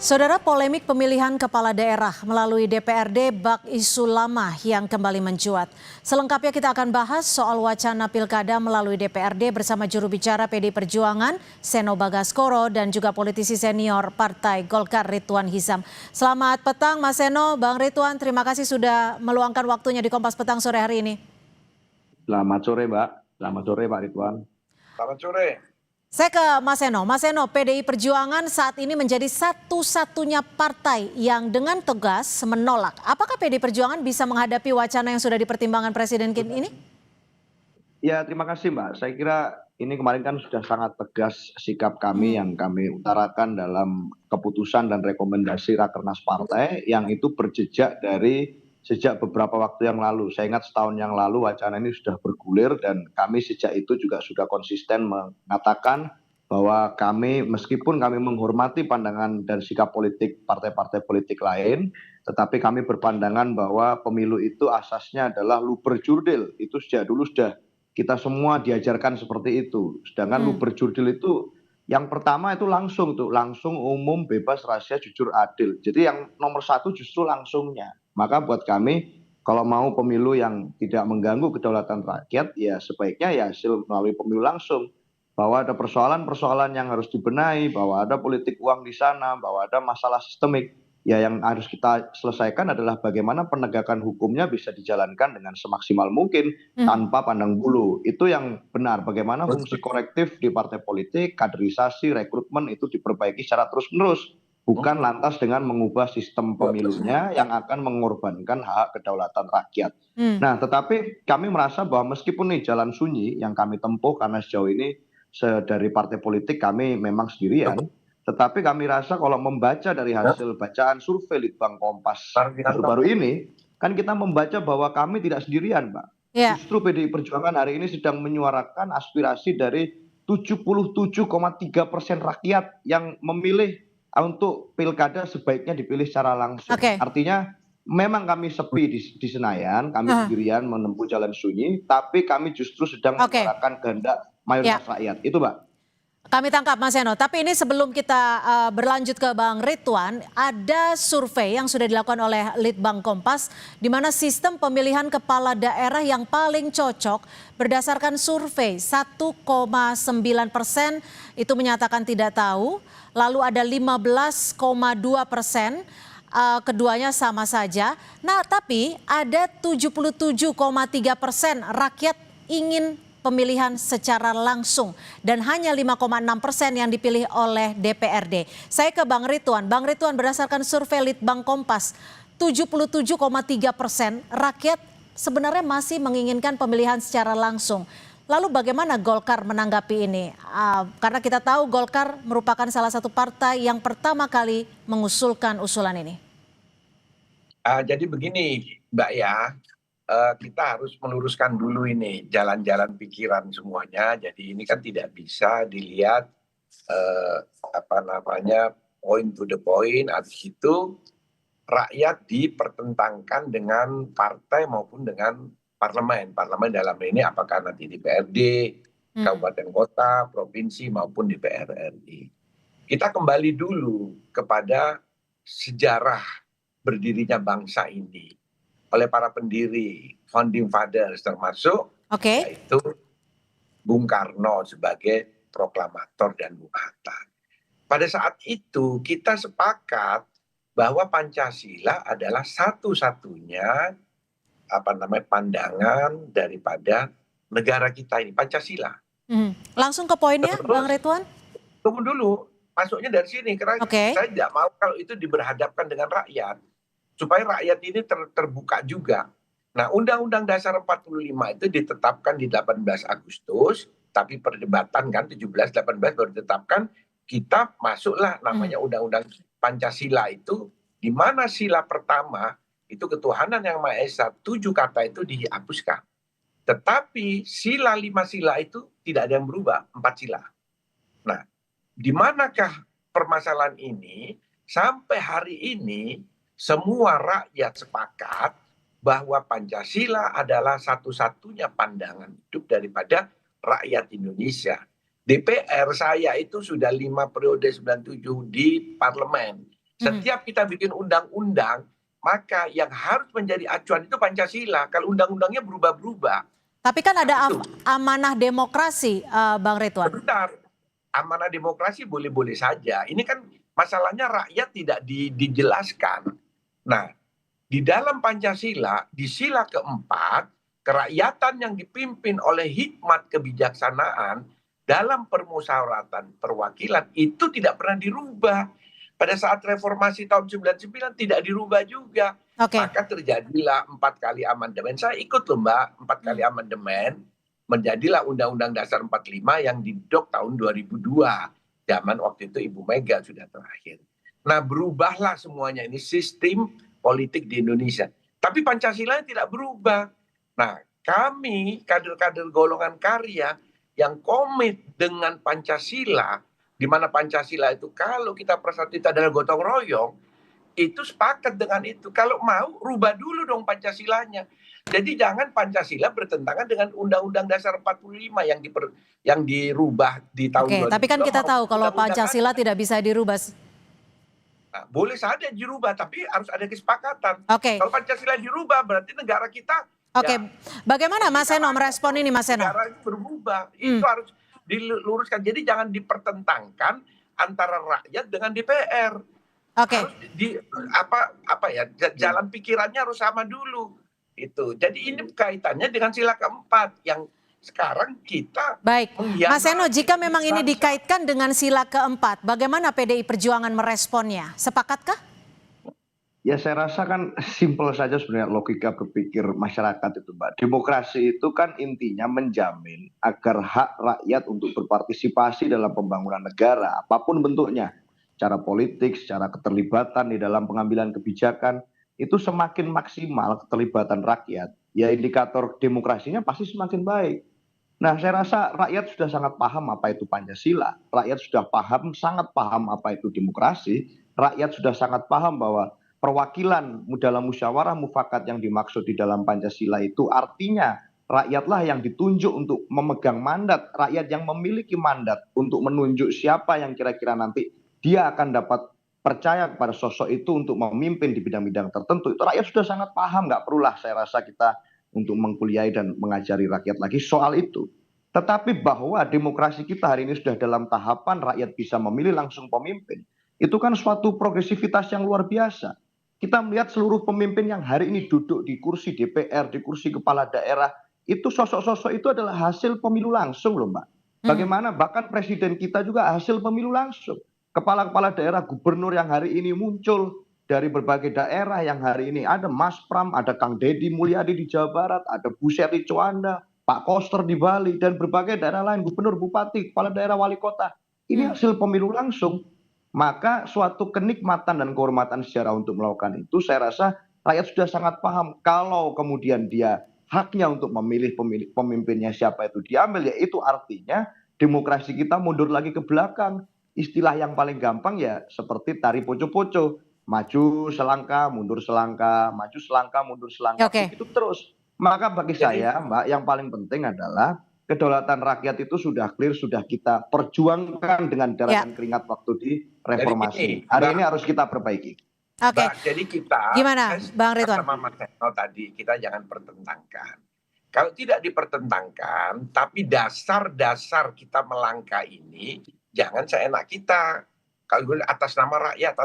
Saudara, polemik pemilihan kepala daerah melalui DPRD bak isu lama yang kembali mencuat. Selengkapnya kita akan bahas soal wacana pilkada melalui DPRD bersama juru bicara PD Perjuangan, Seno Bagaskoro, dan juga politisi senior Partai Golkar Ridwan Hisam. Selamat petang Mas Seno, Bang Ridwan, terima kasih sudah meluangkan waktunya di Kompas Petang sore hari ini. Selamat sore Mbak, selamat sore Pak Ridwan. Selamat sore. Saya ke Mas Seno. Mas Seno, PDI Perjuangan saat ini menjadi satu-satunya partai yang dengan tegas menolak. Apakah PDI Perjuangan bisa menghadapi wacana yang sudah dipertimbangkan Presiden ini? Ya, terima kasih Mbak. Saya kira ini kemarin kan sudah sangat tegas sikap kami yang kami utarakan dalam keputusan dan rekomendasi Rakernas Partai yang itu berjejak dari sejak beberapa waktu yang lalu. Saya ingat setahun yang lalu wacana ini sudah bergulir dan kami sejak itu juga sudah konsisten mengatakan bahwa kami meskipun kami menghormati pandangan dan sikap politik partai-partai politik lain, tetapi kami berpandangan bahwa pemilu itu asasnya adalah luber jurdil. Itu sejak dulu sudah kita semua diajarkan seperti itu. Sedangkan luber jurdil itu yang pertama itu langsung umum, bebas, rahasia, jujur, adil. Jadi yang nomor satu justru langsungnya. Maka buat kami kalau mau pemilu yang tidak mengganggu kedaulatan rakyat, ya sebaiknya ya hasil melalui pemilu langsung. Bahwa ada persoalan-persoalan yang harus dibenahi, bahwa ada politik uang di sana, bahwa ada masalah sistemik. Ya yang harus kita selesaikan adalah bagaimana penegakan hukumnya bisa dijalankan dengan semaksimal mungkin tanpa pandang bulu. Itu yang benar, bagaimana fungsi korektif di partai politik, kaderisasi, rekrutmen itu diperbaiki secara terus-menerus. Bukan lantas dengan mengubah sistem pemilunya yang akan mengorbankan hak kedaulatan rakyat. Nah, tetapi kami merasa bahwa meskipun nih jalan sunyi yang kami tempuh karena sejauh ini dari partai politik kami memang sendirian, tetapi kami rasa kalau membaca dari hasil bacaan survei Litbang Kompas baru-baru ini, kan kita membaca bahwa kami tidak sendirian, Mbak. Justru PDI Perjuangan hari ini sedang menyuarakan aspirasi dari 77,3% rakyat yang memilih untuk pilkada sebaiknya dipilih secara langsung. Artinya memang kami sepi di Senayan, kami sendirian menempuh jalan sunyi, tapi kami justru sedang menyuarakan kehendak mayoritas rakyat. Itu Mbak. Kami tangkap Mas Seno, tapi ini sebelum kita berlanjut ke Bang Ridwan, ada survei yang sudah dilakukan oleh Litbang Kompas di mana sistem pemilihan kepala daerah yang paling cocok berdasarkan survei 1,9% itu menyatakan tidak tahu, lalu ada 15,2% keduanya sama saja. Nah, tapi ada 77,3% rakyat ingin pemilihan secara langsung dan hanya 5,6% yang dipilih oleh DPRD. Saya ke Bang Ridwan. Bang Ridwan, berdasarkan survei Litbang Kompas, 77,3% rakyat sebenarnya masih menginginkan pemilihan secara langsung. Lalu bagaimana Golkar menanggapi ini? Karena kita tahu Golkar merupakan salah satu partai yang pertama kali mengusulkan usulan ini. Jadi begini Mbak ya, kita harus meluruskan dulu ini jalan-jalan pikiran semuanya. Jadi ini kan tidak bisa dilihat point to the point. Habis itu rakyat dipertentangkan dengan partai maupun dengan parlemen. Parlemen dalam ini apakah nanti DPRD, kabupaten kota, provinsi maupun DPR RI. Kita kembali dulu kepada sejarah berdirinya bangsa ini oleh para pendiri, founding fathers termasuk yaitu Bung Karno sebagai proklamator dan Bung Hatta. Pada saat itu kita sepakat bahwa Pancasila adalah satu-satunya pandangan daripada negara kita ini, Pancasila. Langsung ke poinnya, Bang Ridwan. Tunggu dulu, masuknya dari sini karena saya tidak mau kalau itu diberhadapkan dengan rakyat. Supaya rakyat ini terbuka juga. Nah, Undang-Undang Dasar 45 itu ditetapkan di 18 Agustus, tapi perdebatan kan 17-18 baru ditetapkan, kita masuklah namanya Undang-Undang Pancasila itu, di mana sila pertama itu ketuhanan yang Maha Esa, 7 kata itu dihapuskan. Tetapi sila 5 sila itu tidak ada yang berubah, 4 sila. Nah, di manakah permasalahan ini sampai hari ini semua rakyat sepakat bahwa Pancasila adalah satu-satunya pandangan hidup daripada rakyat Indonesia. DPR saya itu sudah 5 periode 97 di parlemen. Setiap kita bikin undang-undang, maka yang harus menjadi acuan itu Pancasila. Kalau undang-undangnya berubah-berubah. Tapi kan ada amanah demokrasi, Bang Ridwan. Sebentar, amanah demokrasi boleh-boleh saja. Ini kan masalahnya rakyat tidak dijelaskan. Nah, di dalam Pancasila, di sila keempat, kerakyatan yang dipimpin oleh hikmat kebijaksanaan dalam permusyawaratan perwakilan itu tidak pernah dirubah. Pada saat reformasi tahun 99 tidak dirubah juga. Maka terjadilah 4 kali amandemen. Saya ikut loh Mbak, 4 kali amandemen. Menjadilah Undang-Undang Dasar 45 yang didok tahun 2002. Zaman waktu itu Ibu Mega sudah terakhir. Nah berubahlah semuanya ini sistem politik di Indonesia. Tapi Pancasila tidak berubah. Nah kami kader-kader golongan karya yang komit dengan Pancasila, di mana Pancasila itu kalau kita persatu itu adalah gotong royong, itu sepakat dengan itu. Kalau mau rubah dulu dong Pancasilanya. Jadi jangan Pancasila bertentangan dengan Undang-Undang Dasar 45 yang dirubah di tahun 2002. Tapi kan kita tahu kalau Pancasila tidak bisa dirubah. Nah, boleh saja dirubah, tapi harus ada kesepakatan. Kalau Pancasila dirubah berarti negara kita. Bagaimana Mas Seno merespon ini, Mas Seno? Negara berubah, itu harus diluruskan. Jadi jangan dipertentangkan antara rakyat dengan DPR. Harus jalan pikirannya harus sama dulu. Itu. Jadi ini kaitannya dengan sila keempat yang sekarang kita. Baik, Mas Seno, jika memang ini dikaitkan dengan sila keempat, bagaimana PDI Perjuangan meresponnya? Sepakatkah? Ya saya rasa kan simpel saja sebenarnya logika berpikir masyarakat itu Mbak. Demokrasi itu kan intinya menjamin agar hak rakyat untuk berpartisipasi dalam pembangunan negara, apapun bentuknya. Secara politik, secara keterlibatan di dalam pengambilan kebijakan, itu semakin maksimal keterlibatan rakyat, ya indikator demokrasinya pasti semakin baik. Nah saya rasa rakyat sudah sangat paham apa itu Pancasila, rakyat sudah sangat paham apa itu demokrasi, rakyat sudah sangat paham bahwa perwakilan dalam musyawarah mufakat yang dimaksud di dalam Pancasila itu artinya rakyatlah yang ditunjuk untuk memegang mandat, rakyat yang memiliki mandat untuk menunjuk siapa yang kira-kira nanti dia akan dapat percaya kepada sosok itu untuk memimpin di bidang-bidang tertentu. Itu rakyat sudah sangat paham, nggak perulah saya rasa kita untuk mengkuliahi dan mengajari rakyat lagi soal itu. Tetapi bahwa demokrasi kita hari ini sudah dalam tahapan rakyat bisa memilih langsung pemimpin, itu kan suatu progresivitas yang luar biasa. Kita melihat seluruh pemimpin yang hari ini duduk di kursi DPR, di kursi kepala daerah, itu sosok-sosok itu adalah hasil pemilu langsung loh Mbak. Bagaimana bahkan presiden kita juga hasil pemilu langsung. Kepala-kepala daerah, gubernur yang hari ini muncul dari berbagai daerah yang hari ini ada Mas Pram, ada Kang Deddy Mulyadi di Jawa Barat, ada Bu Seri Coanda, Pak Koster di Bali, dan berbagai daerah lain, gubernur, bupati, kepala daerah, wali kota. Ini hasil pemilu langsung. Maka suatu kenikmatan dan kehormatan sejarah untuk melakukan itu, saya rasa rakyat sudah sangat paham. Kalau kemudian dia haknya untuk memilih pemimpinnya siapa itu diambil, ya itu artinya demokrasi kita mundur lagi ke belakang. Istilah yang paling gampang ya seperti tari poco-poco, maju selangkah, mundur selangkah, maju selangkah, mundur selangkah, begitu terus. Maka bagi saya Mbak, yang paling penting adalah kedaulatan rakyat itu sudah clear, sudah kita perjuangkan dengan darah dan keringat waktu di reformasi. Hari ini harus kita perbaiki. Jadi kita, gimana Bang Ridwan? Sama Mas Seno tadi, kita jangan pertentangkan. Kalau tidak dipertentangkan, tapi dasar-dasar kita melangkah ini, jangan seenak kita. Kalau atas nama rakyat,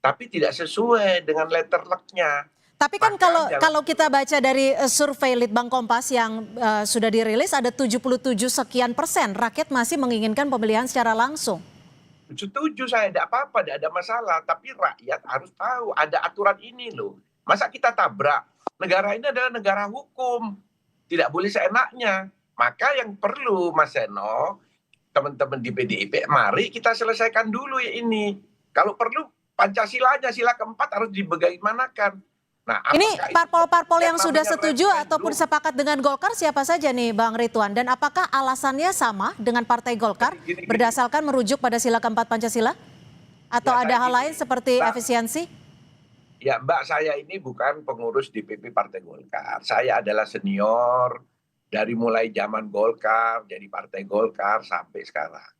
tapi tidak sesuai dengan letter luck-nya. Tapi kan kalau kita baca dari survei Litbang Kompas yang sudah dirilis, ada 77 sekian persen rakyat masih menginginkan pemilihan secara langsung. Setuju saya, tidak apa-apa, tidak ada masalah. Tapi rakyat harus tahu ada aturan ini loh. Masa kita tabrak? Negara ini adalah negara hukum. Tidak boleh seenaknya. Maka yang perlu Mas Seno, teman-teman di PDIP, mari kita selesaikan dulu ya ini. Kalau perlu Pancasilanya, sila keempat harus dibagaimanakan. Nah, ini parpol-parpol yang sudah setuju ataupun sepakat dengan Golkar siapa saja nih Bang Ridwan? Dan apakah alasannya sama dengan Partai Golkar berdasarkan merujuk pada sila keempat Pancasila? Atau ada hal lain seperti efisiensi? Ya Mbak, saya ini bukan pengurus DPP Partai Golkar. Saya adalah senior dari mulai zaman Golkar, jadi Partai Golkar sampai sekarang.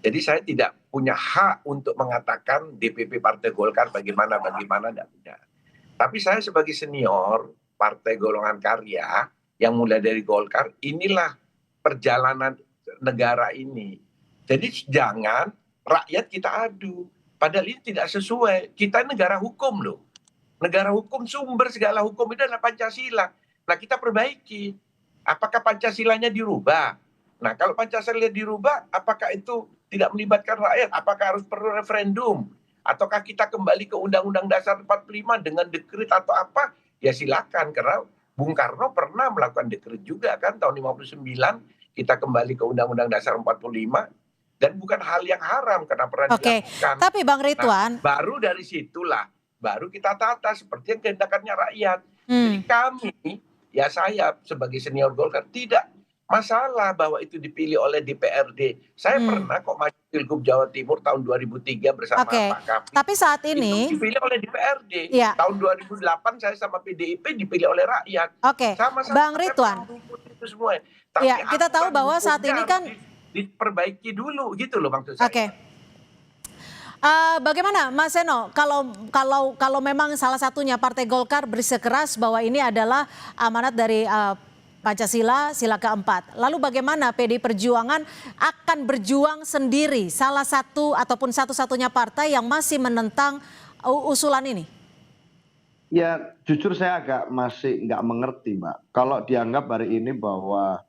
Jadi saya tidak punya hak untuk mengatakan DPP Partai Golkar bagaimana enggak punya. Tapi saya sebagai senior Partai Golongan Karya yang mulai dari Golkar, inilah perjalanan negara ini. Jadi jangan rakyat kita adu. Padahal ini tidak sesuai. Kita negara hukum loh. Negara hukum, sumber segala hukum itu adalah Pancasila. Nah, kita perbaiki. Apakah Pancasilanya dirubah? Nah, kalau Pancasila dirubah, apakah itu tidak melibatkan rakyat? Apakah harus perlu referendum? Ataukah kita kembali ke Undang-Undang Dasar 45 dengan dekret atau apa? Ya silakan, karena Bung Karno pernah melakukan dekret juga kan tahun 59, kita kembali ke Undang-Undang Dasar 45, dan bukan hal yang haram karena pernah dilakukan. Tapi Bang Ridwan, nah, baru dari situlah baru kita tata seperti yang kehendakannya rakyat. Jadi kami, ya saya sebagai senior Golkar tidak masalah bahwa itu dipilih oleh DPRD. Saya pernah kok maju Pilgub Jawa Timur tahun 2003 bersama Pak Kapi. Tapi saat ini itu dipilih oleh DPRD. Tahun 2008 saya sama PDIP dipilih oleh rakyat. Sama-sama Bang Ridwan. Itu semua. Tapi kita tahu bahwa saat ini kan diperbaiki dulu gitu loh maksud saya. Bagaimana Mas Seno, kalau memang salah satunya Partai Golkar bersikeras bahwa ini adalah amanat dari Pancasila sila keempat. Lalu bagaimana PDI Perjuangan akan berjuang sendiri, salah satu ataupun satu-satunya partai yang masih menentang usulan ini? Ya jujur saya masih nggak mengerti Mbak. Kalau dianggap hari ini bahwa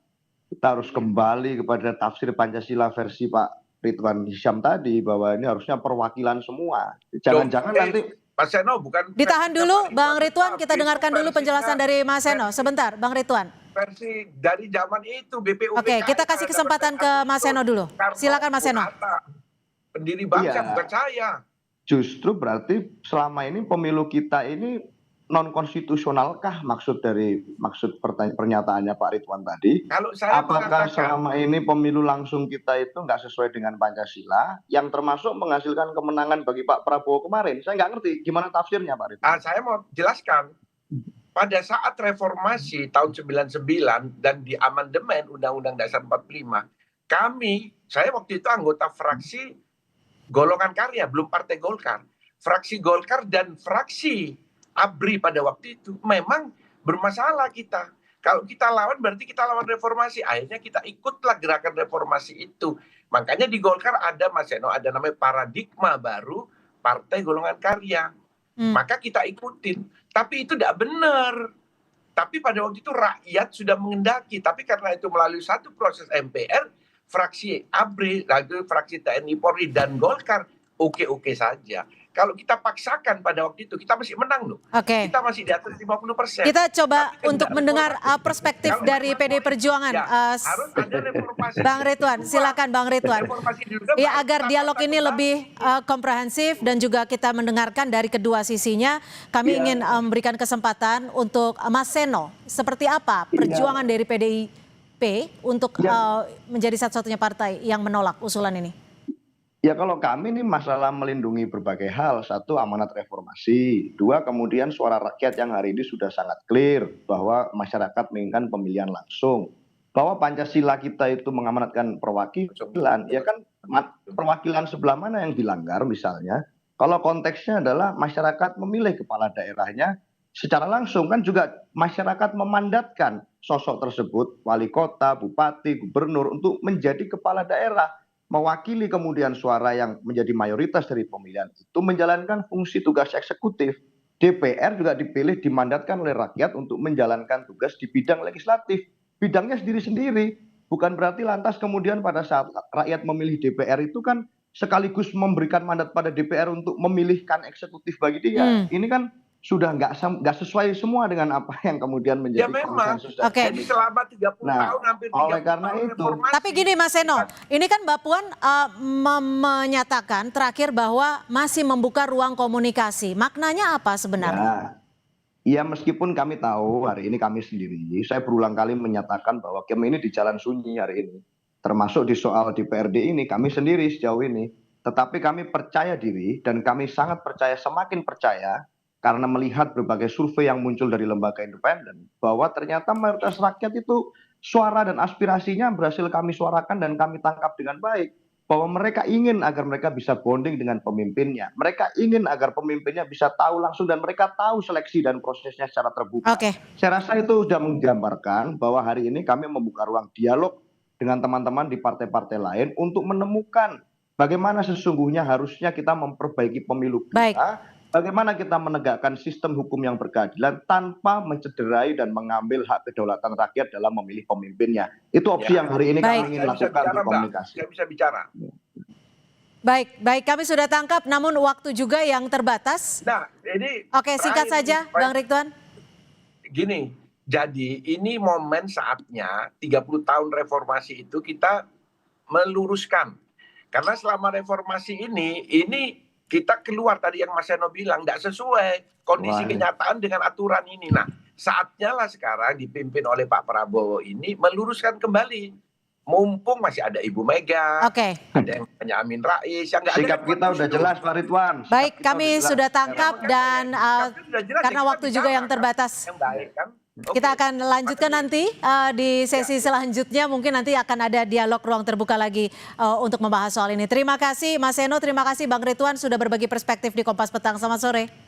kita harus kembali kepada tafsir Pancasila versi Pak Ridwan Hisyam tadi, bahwa ini harusnya perwakilan semua. Jangan-jangan nanti Mas Seno bukan. Ditahan dulu Bang Ridwan, kita dengarkan dulu penjelasan dari Mas Seno. Sebentar Bang Ridwan. Versi dari zaman itu BPUPKI. Oke, kita kasih kesempatan ke Mas Seno dulu. Silakan Mas Seno. Pendiri bangsa bukan saya. Justru berarti selama ini pemilu kita ini non konstitusionalkah maksud pernyataannya Pak Ridwan tadi? Kalau saya apakah selama ini pemilu langsung kita itu nggak sesuai dengan Pancasila, yang termasuk menghasilkan kemenangan bagi Pak Prabowo kemarin? Saya nggak ngerti gimana tafsirnya Pak Ridwan. Saya mau jelaskan. Pada saat reformasi tahun 99 dan di amandemen Undang-Undang Dasar 45, saya waktu itu anggota fraksi Golongan Karya, belum Partai Golkar. Fraksi Golkar dan fraksi ABRI pada waktu itu memang bermasalah kita. Kalau kita lawan berarti kita lawan reformasi. Akhirnya kita ikutlah gerakan reformasi itu. Makanya di Golkar ada Mas Seno, ada namanya paradigma baru Partai Golongan Karya. Maka kita ikutin. Tapi itu tidak benar. Tapi pada waktu itu rakyat sudah mengendaki. Tapi karena itu melalui satu proses MPR, fraksi ABRI, lalu fraksi TNI Polri dan Golkar oke-oke saja. Kalau kita paksakan pada waktu itu, kita masih menang loh. Kita masih di atas 50%. Kita coba untuk mendengar perspektif dari PDI Perjuangan. Harus ada reformasi. Bang Ridwan, silakan Bang Ridwan. Ya, agar dialog ini lebih komprehensif dan juga kita mendengarkan dari kedua sisinya, kami ingin memberikan kesempatan untuk Mas Seno. Seperti apa perjuangan dari PDIP untuk menjadi satu-satunya partai yang menolak usulan ini? Ya kalau kami ini masalah melindungi berbagai hal. Satu, amanat reformasi. Dua, kemudian suara rakyat yang hari ini sudah sangat clear bahwa masyarakat menginginkan pemilihan langsung. Bahwa Pancasila kita itu mengamanatkan perwakilan, ya kan perwakilan sebelah mana yang dilanggar misalnya. Kalau konteksnya adalah masyarakat memilih kepala daerahnya secara langsung, kan juga masyarakat memandatkan sosok tersebut, wali kota, bupati, gubernur untuk menjadi kepala daerah. Mewakili kemudian suara yang menjadi mayoritas dari pemilihan itu menjalankan fungsi tugas eksekutif. DPR juga dipilih dimandatkan oleh rakyat untuk menjalankan tugas di bidang legislatif. Bidangnya sendiri-sendiri. Bukan berarti lantas kemudian pada saat rakyat memilih DPR itu kan sekaligus memberikan mandat pada DPR untuk memilihkan eksekutif bagi dia. Ini kan sudah nggak sesuai semua dengan apa yang kemudian menjadi konsensus. Jadi selama 30 tahun hampir 30 oleh karena tahun itu. reformasi. Tapi gini Mas Seno, ini kan Mbak Puan menyatakan terakhir bahwa masih membuka ruang komunikasi. Maknanya apa sebenarnya? Ya meskipun kami tahu hari ini kami sendiri, saya berulang kali menyatakan bahwa kami ini di jalan sunyi hari ini. Termasuk di soal DPRD ini kami sendiri sejauh ini. Tetapi kami percaya diri dan kami sangat percaya, semakin percaya, karena melihat berbagai survei yang muncul dari lembaga independen, bahwa ternyata mayoritas rakyat itu suara dan aspirasinya berhasil kami suarakan dan kami tangkap dengan baik. bahwa mereka ingin agar mereka bisa bonding dengan pemimpinnya. Mereka ingin agar pemimpinnya bisa tahu langsung dan mereka tahu seleksi dan prosesnya secara terbuka. Saya rasa itu sudah menggambarkan bahwa hari ini kami membuka ruang dialog dengan teman-teman di partai-partai lain untuk menemukan bagaimana sesungguhnya harusnya kita memperbaiki pemilu kita. Bagaimana kita menegakkan sistem hukum yang berkeadilan tanpa mencederai dan mengambil hak kedaulatan rakyat dalam memilih pemimpinnya. Itu opsi yang hari ini kami ingin lakukan di komunikasi. Saya bisa bicara. Baik, kami sudah tangkap, namun waktu juga yang terbatas. Nah, ini oke, singkat saja, Bang Ridwan. Gini, jadi ini momen saatnya 30 tahun reformasi itu kita meluruskan. Karena selama reformasi ini kita keluar tadi yang Mas Seno bilang nggak sesuai kondisi kenyataan dengan aturan ini. Nah, saatnya lah sekarang dipimpin oleh Pak Prabowo ini meluruskan kembali. Mumpung masih ada Ibu Mega, ada yang punya Amin Rais, yang nggak ada. Sikap kita udah jelas, Pak Ridwan. Baik, kami sudah tangkap dan karena waktu juga yang terbatas. Yang baik kan? Kita akan lanjutkan nanti di sesi selanjutnya, mungkin nanti akan ada dialog ruang terbuka lagi untuk membahas soal ini. Terima kasih Mas Seno, terima kasih Bang Ridwan sudah berbagi perspektif di Kompas Petang. Selamat sore.